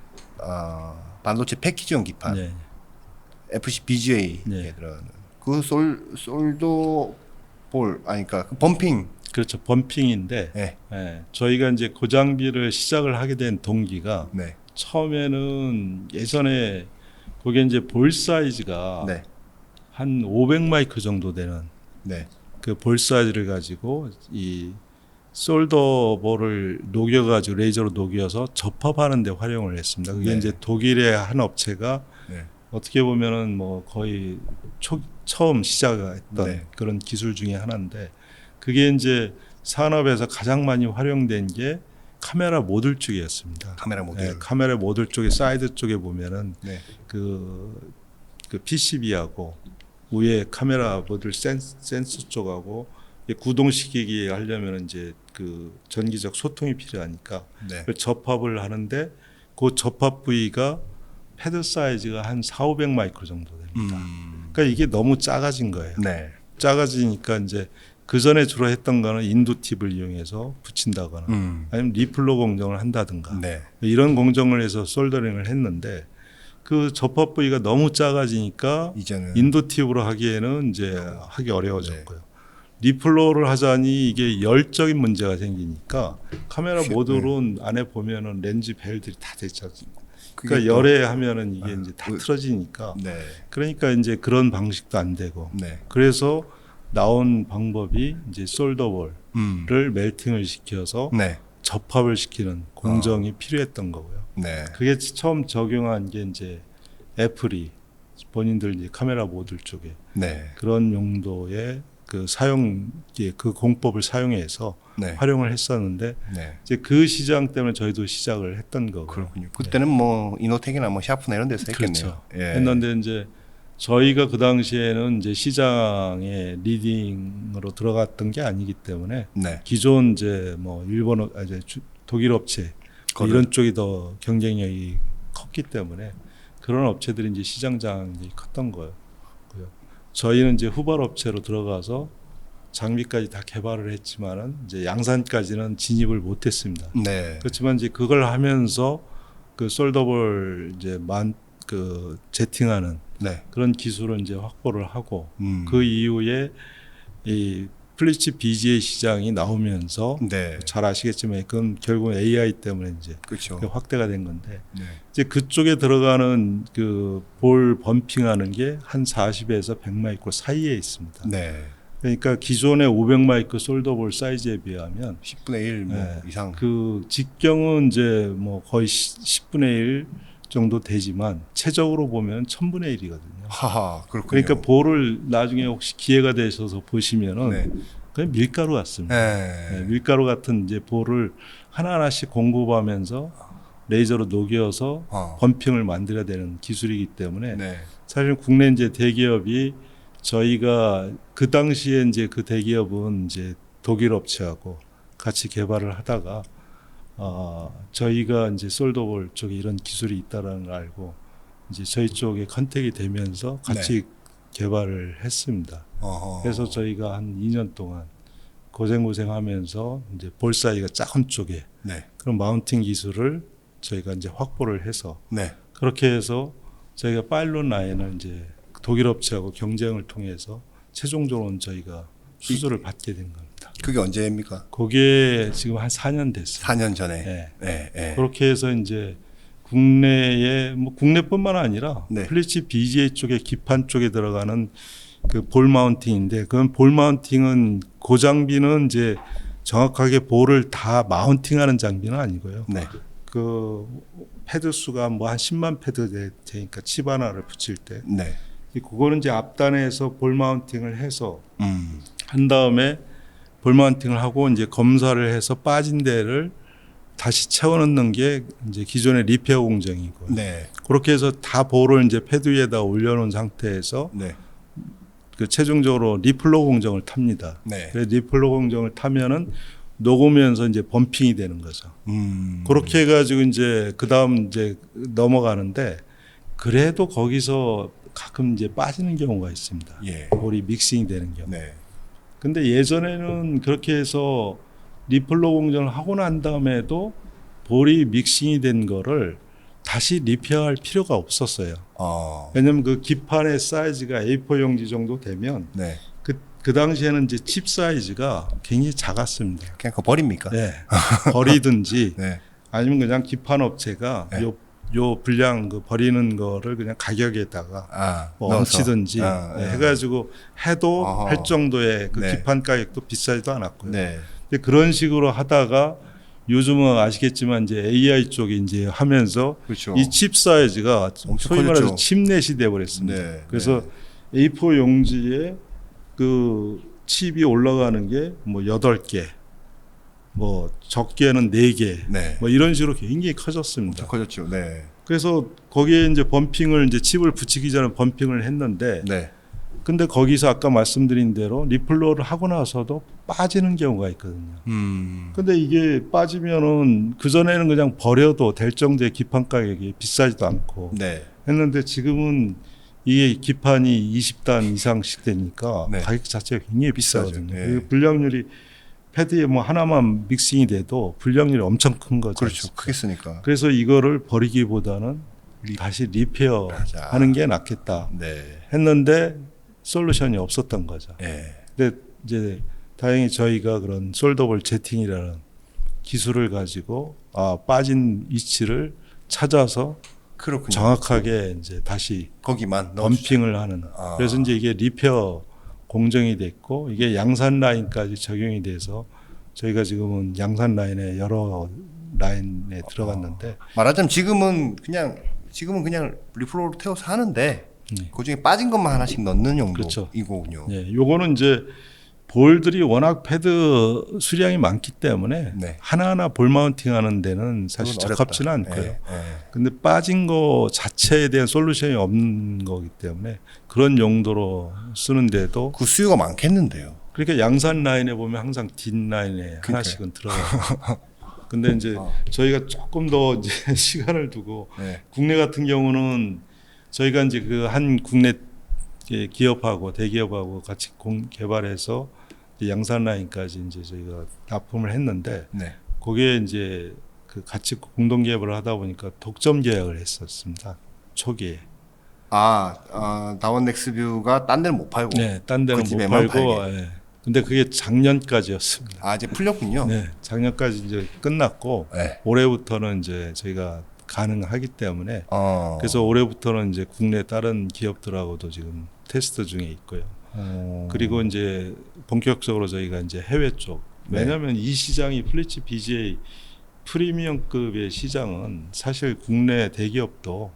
반도체 패키지용 기판, 네. FC BGA에 네. 들어가는 그 솔더볼 그러니까 그 범핑. 그렇죠. 범핑인데 네. 저희가 이제 그 장비를 시작을 하게 된 동기가 네. 처음에는 예전에 그게 이제 볼 사이즈가 네. 한 500마이크 정도 되는 네. 그 볼 사이즈를 가지고 이 솔더볼을 녹여가지고 레이저로 녹여서 접합하는 데 활용을 했습니다. 그게 네. 이제 독일의 한 업체가 네. 어떻게 보면은 뭐 거의 처음 시작했던 네. 그런 기술 중에 하나인데 그게 이제 산업에서 가장 많이 활용된 게 카메라 모듈 쪽이었습니다. 카메라 모듈. 네, 카메라 모듈 쪽에 사이드 쪽에 보면은 네. 그 PCB하고 위에 카메라 모듈 센서 쪽하고 구동시키기 하려면 이제 그 전기적 소통이 필요하니까 네. 그걸 접합을 하는데 그 접합 부위가 패드 사이즈가 한 400, 500 마이크로 정도 됩니다. 그러니까 이게 너무 작아진 거예요. 네. 작아지니까 이제 그 전에 주로 했던 거는 인도 팁을 이용해서 붙인다거나 아니면 리플러 공정을 한다든가 네. 이런 공정을 해서 솔더링을 했는데 그 접합 부위가 너무 작아지니까 이제는 인도 팁으로 하기에는 이제 하기 어려워졌고요. 리플러를 하자니 이게 열적인 문제가 생기니까 카메라 모듈은 안에 보면은 렌즈 벨들이 다 되지 않습니까? 그러니까 열에 하면은 이게 이제 다 틀어지니까 네. 그러니까 이제 그런 방식도 안 되고 네. 그래서 나온 방법이 이제 솔더볼을 멜팅을 시켜서 네. 접합을 시키는 공정이 필요했던 거고요. 네. 그게 처음 적용한 게 이제 애플이 본인들 이제 카메라 모듈 쪽에 네. 그런 용도의 그 사용 그 공법을 사용해서 네. 활용을 했었는데 네. 이제 그 시장 때문에 저희도 시작을 했던 거고요. 그렇군요. 그때는 뭐 이노텍이나 뭐 샤프나 이런 데서 했겠네요. 그렇죠. 예. 했는데 이제 저희가 그 당시에는 이제 시장에 리딩으로 들어갔던 게 아니기 때문에 네. 기존 이제 뭐 일본 이제 독일 업체 뭐 이런 쪽이 더 경쟁력이 컸기 때문에 그런 업체들이 이제 시장 장악이 컸던 거예요. 저희는 이제 후발 업체로 들어가서 장비까지 다 개발을 했지만은 이제 양산까지는 진입을 못했습니다. 네. 그렇지만 이제 그걸 하면서 그 솔더볼 이제 그 제팅하는 네. 그런 기술을 이제 확보를 하고 그 그 이후에 이 플리치 BGA 시장이 나오면서 네. 잘 아시겠지만 그건 결국 AI 때문에 이제 그렇죠. 확대가 된 건데 네. 이제 그쪽에 들어가는 그 볼 범핑하는 게 한 40에서 100 마이크로 사이에 있습니다. 네. 그러니까 기존의 500 마이크 솔더볼 사이즈에 비하면 10분의 1 뭐 네. 이상. 그 직경은 이제 뭐 거의 10분의 1 정도 되지만 최적으로 보면 1000분의 1이거든요. 하하. 그렇군요. 그러니까 볼을 나중에 혹시 기회가 되셔서 보시면은 네. 그냥 밀가루 같습니다. 네. 네, 밀가루 같은 이제 볼을 하나하나씩 공급하면서 레이저로 녹여서 범핑을 만들어야 되는 기술이기 때문에 네. 사실 국내 이제 대기업이 저희가 그 당시에 이제 그 대기업은 이제 독일 업체하고 같이 개발을 하다가 저희가 이제 솔더볼 쪽에 이런 기술이 있다라는 걸 알고 이제 저희 쪽에 컨택이 되면서 같이 개발을 했습니다. 어허. 그래서 저희가 한 2년 동안 고생하면서 이제 볼 사이가 작은 쪽에 네. 그런 마운팅 기술을 저희가 이제 확보를 해서 네. 그렇게 해서 저희가 파일럿 라인을 이제 독일 업체하고 경쟁을 통해서 최종적으로는 저희가 수주를 받게 된 겁니다. 그게 언제입니까? 그게 지금 한 4년 됐어요. 4년 전에. 네. 네, 네. 그렇게 해서 이제 국내에 뭐 국내뿐만 아니라 네. 플리츠 BGA 쪽에 기판 쪽에 들어가는 그 볼 마운팅인데 그건 볼 마운팅은 그 장비는 이제 정확하게 볼을 다 마운팅하는 장비는 아니고요. 네. 그 패드 수가 뭐 한 10만 패드 되니까 칩 하나를 붙일 때 네. 그거는 이제 앞단에서 볼 마운팅을 해서 음. 한 다음에 볼 마운팅을 하고 이제 검사를 해서 빠진 데를 다시 채워 넣는 게 이제 기존의 리페어 공정이고 네. 그렇게 해서 다 볼을 이제 패드 위에다 올려놓은 상태에서 네. 그 최종적으로 리플로 공정을 탑니다. 네. 그래서 리플로 공정을 타면은 녹으면서 이제 범핑이 되는 거죠. 그렇게 해가지고 이제 그 다음 이제 넘어가는데 그래도 거기서 가끔 이제 빠지는 경우가 있습니다. 예. 볼이 믹싱이 되는 경우. 네. 근데 예전에는 그렇게 해서 리플로 공정을 하고 난 다음에도 볼이 믹싱이 된 거를 다시 리페어할 필요가 없었어요. 왜냐면 그 기판의 사이즈가 A4 용지 정도 되면 네. 그 당시에는 이제 칩 사이즈가 굉장히 작았습니다. 그냥 그거 버립니까? 네. 버리든지 네. 아니면 그냥 기판 업체가 네. 요 분량 그 버리는 거를 그냥 가격에다가 뭐 얹히든지 해가지고 해도 어허. 할 정도의 그 네. 기판 가격도 비싸지도 않았고요. 네. 근데 그런 식으로 하다가 요즘은 아시겠지만 이제 AI 쪽이 이제 하면서 그렇죠. 이 칩 사이즈가 엄청 소위 말해서 커졌죠. 칩넷이 돼버렸습니다. 네. 그래서 A4 용지에 그 칩이 올라가는 게 뭐 8개, 뭐 적게는 4개, 네. 뭐 이런 식으로 굉장히 커졌습니다. 엄청 커졌죠. 네. 그래서 거기에 이제 범핑을 이제 칩을 붙이기 전에 범핑을 했는데, 네. 근데 거기서 아까 말씀드린 대로 리플러를 하고 나서도 빠지는 경우가 있거든요. 근데 이게 빠지면은 그 전에는 그냥 버려도 될 정도의 기판 가격이 비싸지도 않고 네. 했는데 지금은 이게 기판이 20단 이상씩 되니까 네. 가격 자체가 굉장히 비싸거든요. 네. 그리고 불량률이 패드에 뭐 하나만 믹싱이 돼도 불량률이 엄청 큰 거죠. 그렇죠. 크게 쓰니까. 그래서 이거를 버리기보다는 다시 리페어 맞아. 하는 게 낫겠다 네. 했는데 솔루션이 없었던 거죠. 네. 근데 이제 다행히 저희가 그런 솔더블 제팅이라는 기술을 가지고 빠진 위치를 찾아서 그렇군요. 정확하게 이제 다시 거기만 범핑을 하는. 그래서 이제 이게 리페어 공정이 됐고 이게 양산 라인까지 적용이 돼서 저희가 지금은 양산 라인에 여러 라인에 들어갔는데 말하자면 지금은 그냥 리플로로 태워서 하는데 그중에 빠진 것만 하나씩 넣는 용도 그렇죠. 이거군요. 네, 요거는 이제 볼들이 워낙 패드 수량이 많기 때문에 네. 하나하나 볼 마운팅 하는 데는 사실 그건 적합지는 어렵다. 않고요. 네. 네. 근데 빠진 거 자체에 대한 솔루션이 없는 거기 때문에 그런 용도로 쓰는데도 그 수요가 많겠는데요. 그러니까 양산 라인에 보면 항상 뒷 라인에 하나씩은 들어가요. 근데 이제 저희가 조금 더 이제 시간을 두고 네. 국내 같은 경우는 저희가 이제 그 한 국내 기업하고 대기업하고 같이 개발해서 양산 라인까지 이제 저희가 납품을 했는데 네. 거기에 이제 그 같이 공동 개발을 하다 보니까 독점 계약을 했었습니다. 초기에. 다원 넥스뷰가 딴 데는 못 팔고. 네, 딴 데는 그 못 집에만 팔고. 팔게. 예. 근데 그게 작년까지였습니다. 이제 풀렸군요. 네, 작년까지 이제 끝났고 네. 올해부터는 이제 저희가 가능하기 때문에 그래서 올해부터는 이제 국내 다른 기업들하고도 지금 테스트 중에 있고요. 그리고 이제 본격적으로 저희가 이제 해외 쪽 왜냐하면 이 시장이 플리츠 BGA 프리미엄급의 시장은 사실 국내 대기업도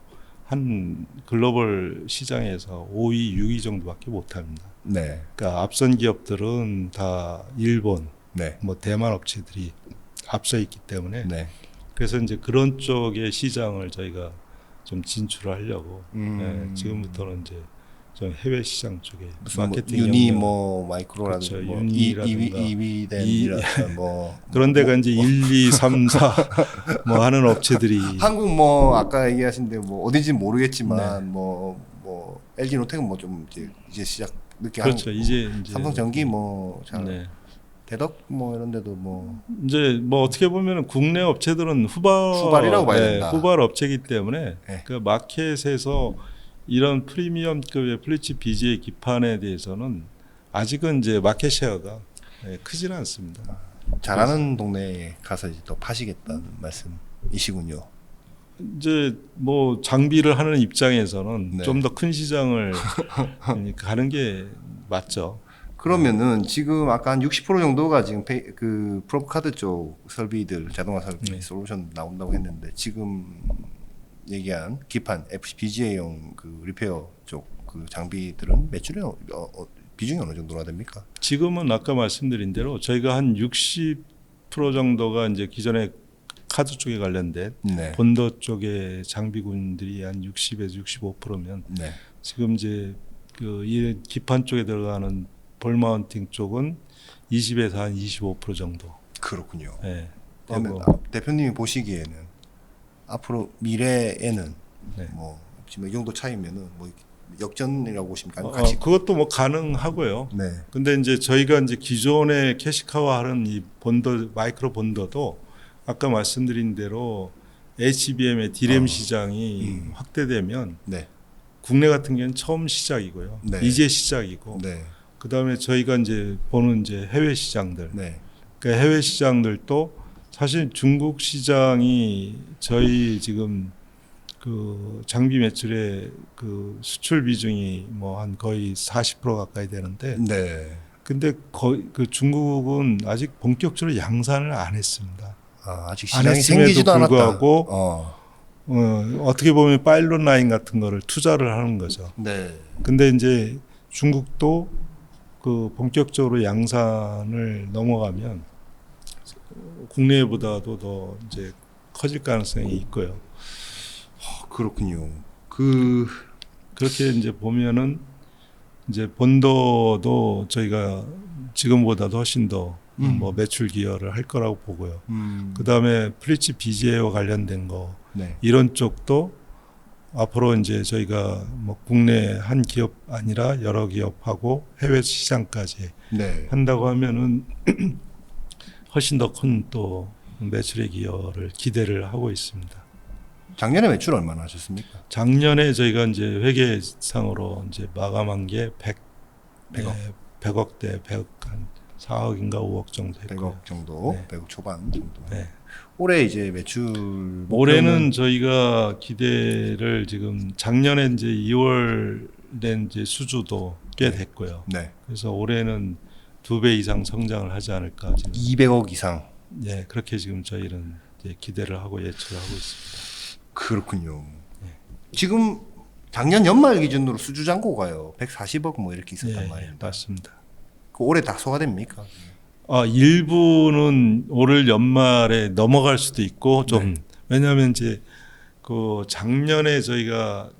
한 글로벌 시장에서 5위, 6위 정도밖에 못합니다. 네. 그러니까 앞선 기업들은 다 일본, 네. 뭐 대만 업체들이 앞서 있기 때문에 네. 그래서 이제 그런 쪽의 시장을 저희가 좀 진출하려고 네, 지금부터는 이제 좀 해외 시장 쪽에 무슨 마케팅 유니 역량. 마이크로라든지 그렇죠. 뭐 유니라든가. 2위 된 뭐 그런 데가 이제 1, 2, 3, 4 뭐 하는 업체들이 한국 아까 얘기하신 데 어딘지는 모르겠지만 LG 노텍은 좀 이제 시작 늦게 그렇죠. 하는 이제 삼성전기 잘 네. 대덕 이런 데도 이제 어떻게 보면 국내 업체들은 후발이라고 봐야 된다. 후발 업체이기 때문에 네. 그 마켓에서 이런 프리미엄급의 플리츠 BGA 기판에 대해서는 아직은 이제 마켓 셰어가 예, 크지는 않습니다. 잘하는 동네에 가서 이제 또 파시겠다는 말씀이시군요. 이제 뭐 장비를 하는 입장에서는 네. 좀 더 큰 시장을 가는 게 맞죠. 그러면은 지금 아까 한 60% 정도가 지금 그 프로카드 쪽 설비들 자동화 설비 네. 솔루션 나온다고 했는데 지금 얘기한 기판 BGA용 그 리페어 쪽 그 장비들은 매출이 비중이 어느 정도나 됩니까? 지금은 아까 말씀드린 대로 저희가 한 60% 정도가 이제 기존에 카드 쪽에 관련된 네. 본더 쪽의 장비군들이 한 60에서 65%면 네. 지금 이제 그 이 기판 쪽에 들어가는 볼 마운팅 쪽은 20에서 한 25% 정도. 그렇군요. 예. 그러면 하고, 대표님이 보시기에는 앞으로 미래에는 네. 뭐 지금 이 정도 차이면은 뭐 역전이라고 보십니까? 아니면 같이 그것도 뭐 가능하고요. 네. 근데 이제 저희가 이제 기존의 캐시카와하는 이 본더 마이크로 본더도 아까 말씀드린 대로 HBM의 디램 시장이 확대되면 네. 국내 같은 경우는 처음 시작이고요. 네. 이제 시작이고 네. 그다음에 저희가 이제 보는 이제 해외 시장들. 네. 그러니까 해외 시장들도 사실 중국 시장이 저희 지금 그 장비 매출의 그 수출 비중이 뭐 한 거의 40% 가까이 되는데 네. 근데 거의 그 중국은 아직 본격적으로 양산을 안 했습니다. 아직 안 시장이 했음에도 생기지도 않았다. 불구하고 어떻게 보면 파일럿 라인 같은 거를 투자를 하는 거죠. 네. 근데 이제 중국도 그 본격적으로 양산을 넘어가면 국내보다도 더 이제 커질 가능성이 있고요. 그렇군요. 그렇게 이제 보면은 이제 본더도 저희가 지금보다도 훨씬 더 뭐 매출 기여를 할 거라고 보고요. 그 다음에 플리츠 BGA와 관련된 거 네. 이런 쪽도 앞으로 이제 저희가 뭐 국내 한 기업 아니라 여러 기업하고 해외 시장까지 네. 한다고 하면은 훨씬 더 큰 또 매출의 기여를 기대를 하고 있습니다. 작년에 매출 얼마나 하셨습니까? 작년에 저희가 이제 회계상으로 이제 마감한 게 100억. 100억대, 100억 한 4억인가 5억 정도 했고요. 100억 정도, 네. 100억 초반 정도. 네. 올해 이제 매출 올해는 저희가 기대를 지금 작년에 이제 2월 된 이제 수주도 꽤 됐고요. 네. 그래서 올해는 2배 이상 성장을 하지 않을까 지금. 200억 이상. 네, 그렇게 지금 저희는 이제 기대를 하고 예측을 하고 있습니다. 그렇군요. 지금 작년 연말 기준으로 수주 잔고가요 140억 뭐 이렇게 있었단 네, 말입니다. 맞습니다. 그 올해 다 소화됩니까? 일부는 올 연말에 넘어갈 수도 있고 좀 왜냐하면 이제 그 작년에 저희가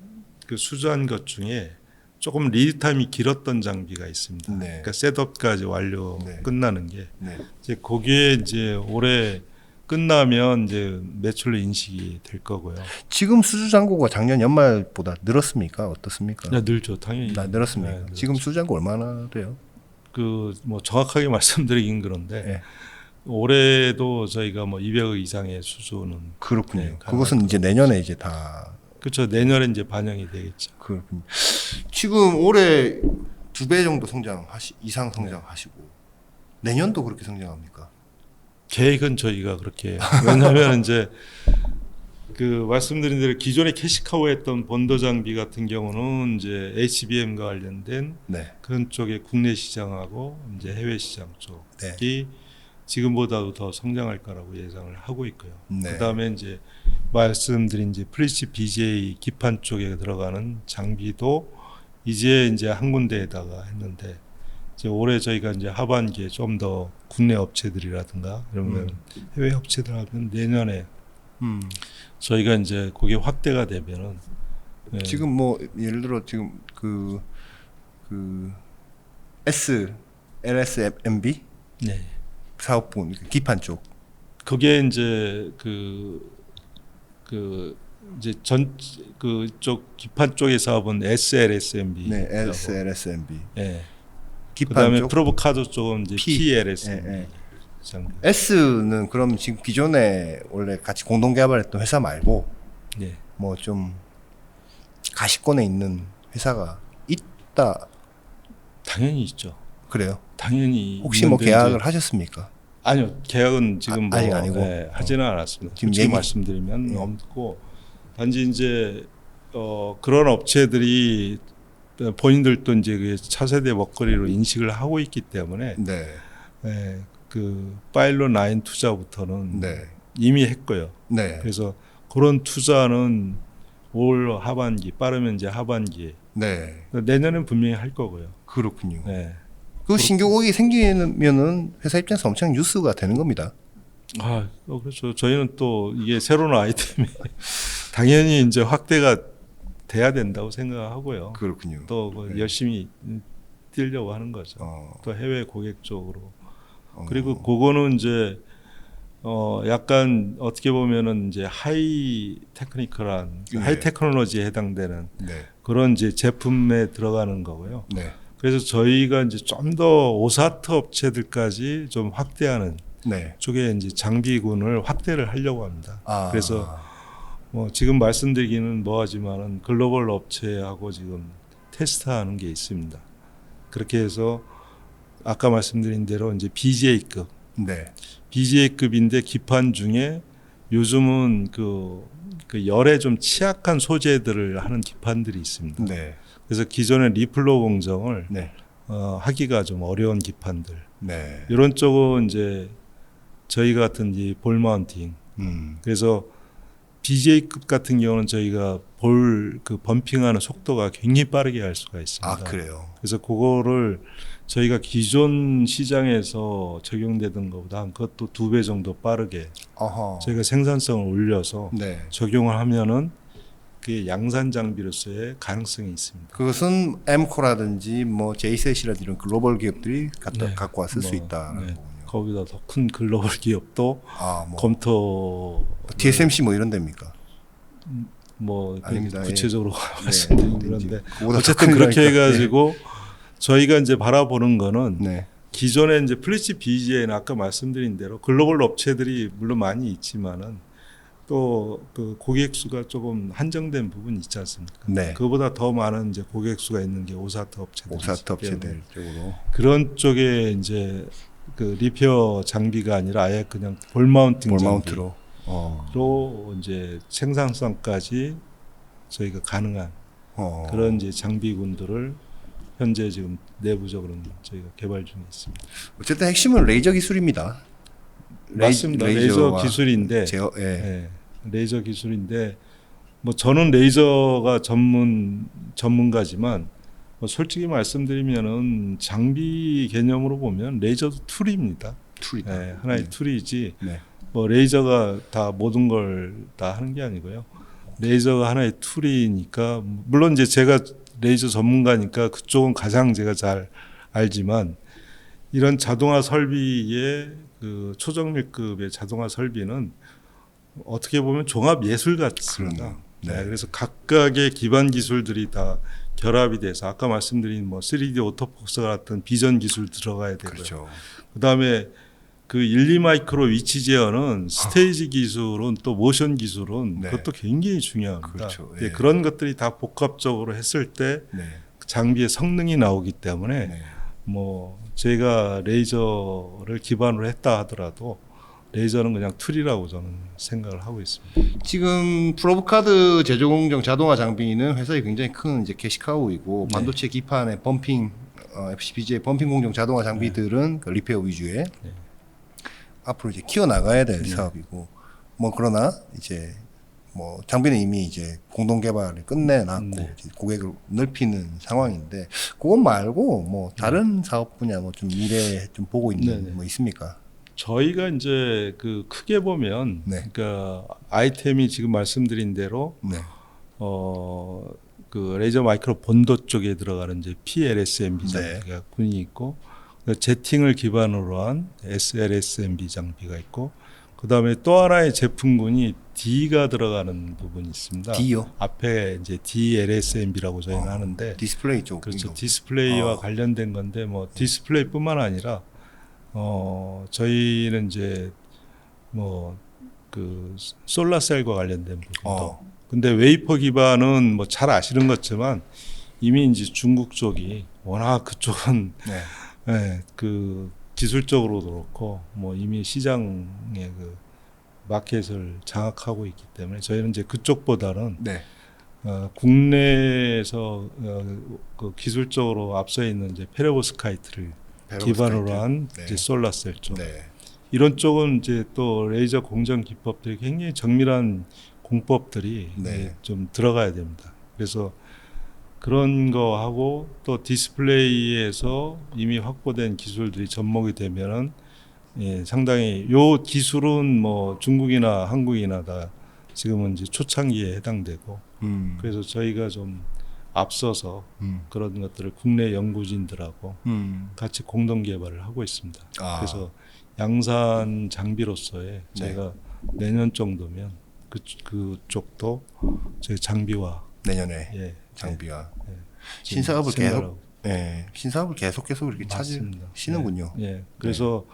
그 수주한 것 중에 조금 리드 타임이 길었던 장비가 있습니다. 네. 그러니까 셋업까지 완료 네. 끝나는 게 네. 이제 거기에 이제 올해 끝나면 이제 매출로 인식이 될 거고요. 지금 수주 잔고가 작년 연말보다 늘었습니까? 어떻습니까? 늘죠, 당연히. 늘었습니까? 네, 지금 수주 잔고 얼마나 돼요? 그 뭐 정확하게 말씀드리긴 그런데 네. 올해도 저희가 뭐 200억 이상의 수주는 그렇군요. 네, 그것은 이제 내년에 이제 다 그렇죠. 내년에 이제 반영이 되겠죠. 그렇군요. 지금 올해 2배 정도 이상 성장하시고 내년도 그렇게 성장합니까? 계획은 저희가 그렇게 해요. 왜냐하면 이제 그 말씀드린 대로 기존에 캐시카우 했던 본더 장비 같은 경우는 이제 HBM과 관련된 네. 그런 쪽의 국내 시장하고 이제 해외 시장 네. 쪽이 지금보다도 더 성장할 거라고 예상을 하고 있고요. 네. 그다음에 이제 말씀드린 이제 플리츠 BGA 기판 쪽에 들어가는 장비도 이제 한 군데에다가 했는데 이제 올해 저희가 이제 하반기에 좀 더 국내 업체들이라든가 이러면 해외 업체들하고 내년에 저희가 이제 그게 확대가 되면은 지금 뭐 예를 들어 지금 그 LSMB 네. 사업분 기판 쪽 그게 이제 이제 그쪽 기판 쪽의 사업은 SLSMB. 네, SLSMB. 네. 기판 그다음에 쪽 프로브 카드 쪽은 이제 PLSMB. 예, 예. 장비. S는 그럼 지금 기존에 원래 같이 공동 개발했던 회사 말고 네. 뭐 좀 가시권에 있는 회사가 있다. 당연히 있죠. 그래요? 당연히 혹시 뭐 있는데 계약을 이제 하셨습니까? 아니요, 계약은 지금 아직 아니고? 하지는 않았습니다. 지금 솔직히 얘기- 말씀드리면 없고, 단지 이제 그런 업체들이 본인들도 이제 그 차세대 먹거리로 인식을 하고 있기 때문에 네. 그 파일럿 9 투자부터는 네. 이미 했고요. 네. 그래서 그런 투자는 올 하반기, 빠르면 이제 하반기에 네. 내년엔 분명히 할 거고요. 그렇군요. 네. 그 신규 고객이 생기면은 회사 입장에서 엄청 뉴스가 되는 겁니다. 그렇죠. 저희는 또 이게 새로운 아이템이 당연히 이제 확대가 돼야 된다고 생각하고요. 그렇군요. 또 열심히 뛰려고 하는 거죠. 또 해외 고객 쪽으로. 그리고 그거는 이제 약간 어떻게 보면은 이제 하이 테크니컬한 네. 하이 테크놀로지에 해당되는 네. 그런 이제 제품에 들어가는 거고요. 네. 그래서 저희가 이제 좀 더 오사트 업체들까지 좀 확대하는 네. 쪽에 이제 장비군을 확대를 하려고 합니다. 아. 그래서 뭐 지금 말씀드리기는 뭐하지만은 글로벌 업체하고 지금 테스트하는 게 있습니다. 그렇게 해서 아까 말씀드린 대로 이제 BJ급, 네. BJ급인데 기판 중에 요즘은 그 열에 좀 취약한 소재들을 하는 기판들이 있습니다. 네. 그래서 기존의 리플러 공정을 네. 하기가 좀 어려운 기판들. 네. 이런 쪽은 이제 저희 같은 이 볼 마운팅. 그래서 BJ급 같은 경우는 저희가 볼 그 범핑하는 속도가 굉장히 빠르게 할 수가 있습니다. 아, 그래요. 그래서 그거를 저희가 기존 시장에서 적용되던 것보다 그것도 2배 정도 빠르게 어허. 저희가 생산성을 올려서 네. 적용을 하면은 그게 양산 장비로서의 가능성이 있습니다. 그것은 엠코라든지 뭐 제이셋이라든지 이런 글로벌 기업들이 갖고 왔을 수 있다라는 거군요. 거기다 더 큰 글로벌 기업도 뭐 검토. TSMC 뭐 이런 데입니까? 뭐 아닙니다. 구체적으로 예. 말씀드리면 그런데 그거보다 어쨌든 더 그렇게 크니까. 해가지고 저희가 이제 바라보는 거는 네. 기존에 이제 플래시 BGA는 아까 말씀드린 대로 글로벌 업체들이 물론 많이 있지만은 또 그 고객 수가 조금 한정된 부분이 있지 않습니까? 네. 그보다 더 많은 이제 고객 수가 있는 게 오사트 업체들. 오사트 업체들 쪽으로. 그런 쪽에 이제 그 리페어 장비가 아니라 아예 그냥 볼 마운팅 볼 장비로 마운트로. 이제 생산성까지 저희가 가능한 그런 이제 장비군들을 현재 지금 내부적으로 저희가 개발 중에 있습니다. 어쨌든 핵심은 레이저 기술입니다. 맞습니다. 레이저 기술인데, 예. 네, 레이저 기술인데, 뭐 저는 레이저가 전문가지만, 뭐 솔직히 말씀드리면은 장비 개념으로 보면 레이저도 툴입니다. 툴이다. 네, 하나의 툴이지. 네. 뭐 레이저가 다 모든 걸 다 하는 게 아니고요. 레이저가 하나의 툴이니까 물론 이제 제가 레이저 전문가니까 그쪽은 가장 제가 잘 알지만 이런 자동화 설비의 그 초정밀급의 자동화 설비는 어떻게 보면 종합 예술 같습니다. 네. 그래서 각각의 기반 기술들이 다 결합이 돼서 아까 말씀드린 뭐 3D 오토포커스 같은 비전 기술 들어가야 되고요. 그렇죠. 그다음에 그 1,2마이크로 위치 제어는 스테이지 기술은 또 모션 기술은 네. 그것도 굉장히 중요합니다. 그렇죠. 예. 예. 그런 것들이 다 복합적으로 했을 때 네. 장비의 성능이 나오기 때문에 네. 뭐 제가 레이저를 기반으로 했다 하더라도 레이저는 그냥 툴이라고 저는 생각을 하고 있습니다. 지금 프로브카드 제조 공정 자동화 장비는 회사의 굉장히 큰 이제 캐시카우이고 네. 반도체 기판의 범핑 FCBGA 범핑 공정 자동화 장비들은 그 리페어 위주의 앞으로 이제 키워 나가야 될 사업이고 뭐 그러나 이제 뭐 장비는 이미 이제 공동 개발을 끝내놨고 이제 고객을 넓히는 상황인데 그것 말고 뭐 다른 사업 분야 뭐 좀 미래 좀 보고 있는 뭐 있습니까? 저희가 이제 그 크게 보면 네. 그러니까 아이템이 지금 말씀드린 대로 네. 그 레이저 마이크로 본도 쪽에 들어가는 이제 PLSMB 장비가 군이 있고 제팅을 기반으로 한 SLSMB 장비가 있고 그다음에 또 하나의 제품군이 D가 들어가는 부분이 있습니다. D요? 앞에 이제 DLSMB라고 저희는 하는데 디스플레이 쪽. 그렇죠. 디스플레이와 관련된 건데 뭐 디스플레이뿐만 아니라 저희는 이제 뭐 그 솔라셀과 관련된 부분도. 근데 웨이퍼 기반은 뭐 잘 아시는 것지만 이미 이제 중국 쪽이 워낙 그쪽은 네, 그 기술적으로도 그렇고 뭐 이미 시장의 그 마켓을 장악하고 있기 때문에 저희는 이제 그쪽보다는 네. 국내에서 그 기술적으로 앞서 있는 이제 페로브스카이트를 기반으로 한 네. 이제 솔라셀 쪽 네. 이런 쪽은 이제 또 레이저 공정 기법들이 굉장히 정밀한 공법들이 네. 좀 들어가야 됩니다. 그래서 그런 거 하고 또 디스플레이에서 이미 확보된 기술들이 접목이 되면은 상당히 요 기술은 뭐 중국이나 한국이나 다 지금은 이제 초창기에 해당되고 그래서 저희가 좀 앞서서 그런 것들을 국내 연구진들하고 같이 공동 개발을 하고 있습니다. 그래서 양산 장비로서의 저희가 내년 정도면 그쪽도 저희 장비화 내년에 장비화 예, 신사업을 생각하고. 신사업을 계속해서 이렇게 맞습니다. 찾으시는군요. 예, 그래서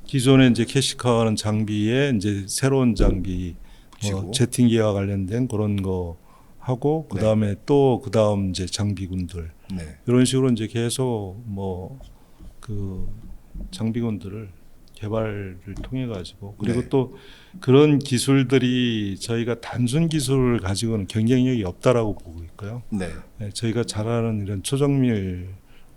기존에 이제 캐시카하는 장비에 이제 새로운 장비 붙이고. 제팅기와 관련된 그런 거 하고 그 다음에 또 그 다음 이제 장비군들 네. 이런 식으로 이제 계속 뭐 그 장비군들을 개발을 통해 가지고 그리고 네. 또 그런 기술들이 저희가 단순 기술을 가지고는 경쟁력이 없다라고 보고 있고요. 네. 저희가 잘하는 이런 초정밀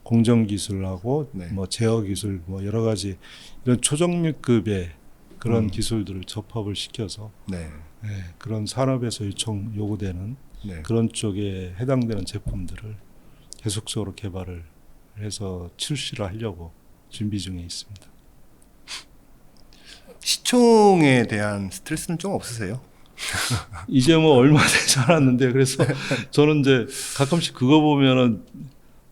공정 기술하고 네. 뭐 제어 기술 뭐 여러 가지 이런 초정밀급의 그런 기술들을 접합을 시켜서 네. 그런 산업에서 요구되는 네. 그런 쪽에 해당되는 제품들을 계속적으로 개발을 해서 출시를 하려고 준비 중에 있습니다. 시총에 대한 스트레스는 좀 없으세요? 이제 뭐 얼마 되지 않았는데 그래서 저는 이제 가끔씩 그거 보면은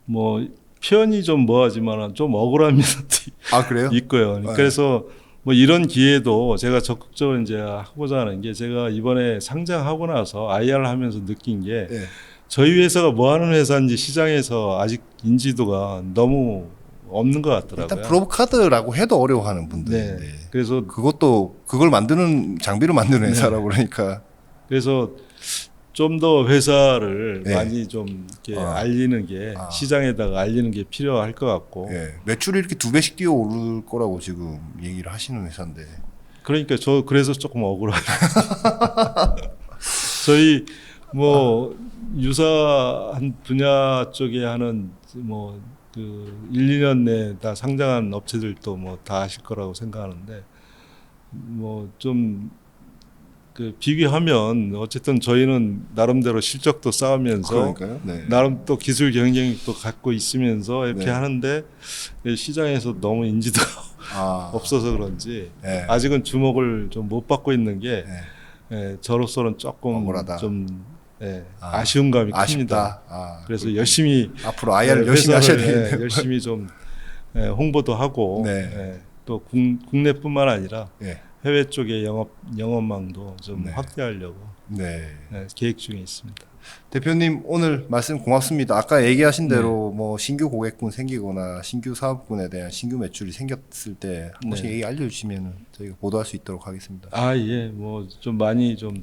뭐 표현이 좀 뭐하지만 좀 억울한 면도 그래요? 있고요. 네. 그래서 뭐 이런 기회도 제가 적극적으로 이제 하고자 하는 게 제가 이번에 상장하고 나서 IR 하면서 느낀 게 네. 저희 회사가 뭐 하는 회사인지 시장에서 아직 인지도가 너무 없는 것 같더라고요. 일단 프로브카드라고 해도 어려워하는 분들인데. 네. 그래서 그걸 만드는 장비로 만드는 네. 회사라고 그러니까. 그래서 좀 더 회사를 네. 많이 좀 이렇게 알리는 게 시장에다가 알리는 게 필요할 것 같고. 매출이 이렇게 2배씩 뛰어 오를 거라고 지금 얘기를 하시는 회사인데. 그러니까 저 그래서 조금 억울하죠. 저희 뭐 유사한 분야 쪽에 하는 뭐 그 1, 2년 내에 다 상장한 업체들도 뭐 다 아실 거라고 생각하는데 뭐 좀 그 비교하면 어쨌든 저희는 나름대로 실적도 쌓으면서 그러니까요. 네. 나름 또 기술 경쟁력도 갖고 있으면서 이렇게 네. 하는데 시장에서 너무 인지도가 없어서 그런지 네. 아직은 주목을 좀 못 받고 있는 게 네. 저로서는 조금 억울하다. 좀 아쉬운 감이 큽니다. 아쉽다. 그래서 열심히 앞으로 IR 열심히 하셔야 되겠네요. 열심히 좀 홍보도 하고 네. 또 국내뿐만 아니라 네. 해외 쪽의 영업망도 좀 네. 확대하려고 네. 계획 중에 있습니다. 대표님 오늘 말씀 고맙습니다. 아까 얘기하신 대로 뭐 신규 고객군 생기거나 신규 사업군에 대한 신규 매출이 생겼을 때 한 번씩 얘기 알려주시면 저희가 보도할 수 있도록 하겠습니다. 예, 뭐 좀 많이 좀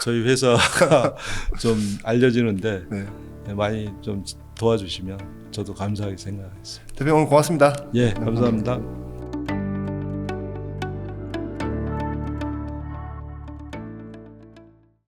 저희 회사가 좀 알려지는데 많이 좀 도와주시면 저도 감사하게 생각하겠습니다. 대표님 오늘 고맙습니다. 예, 감사합니다.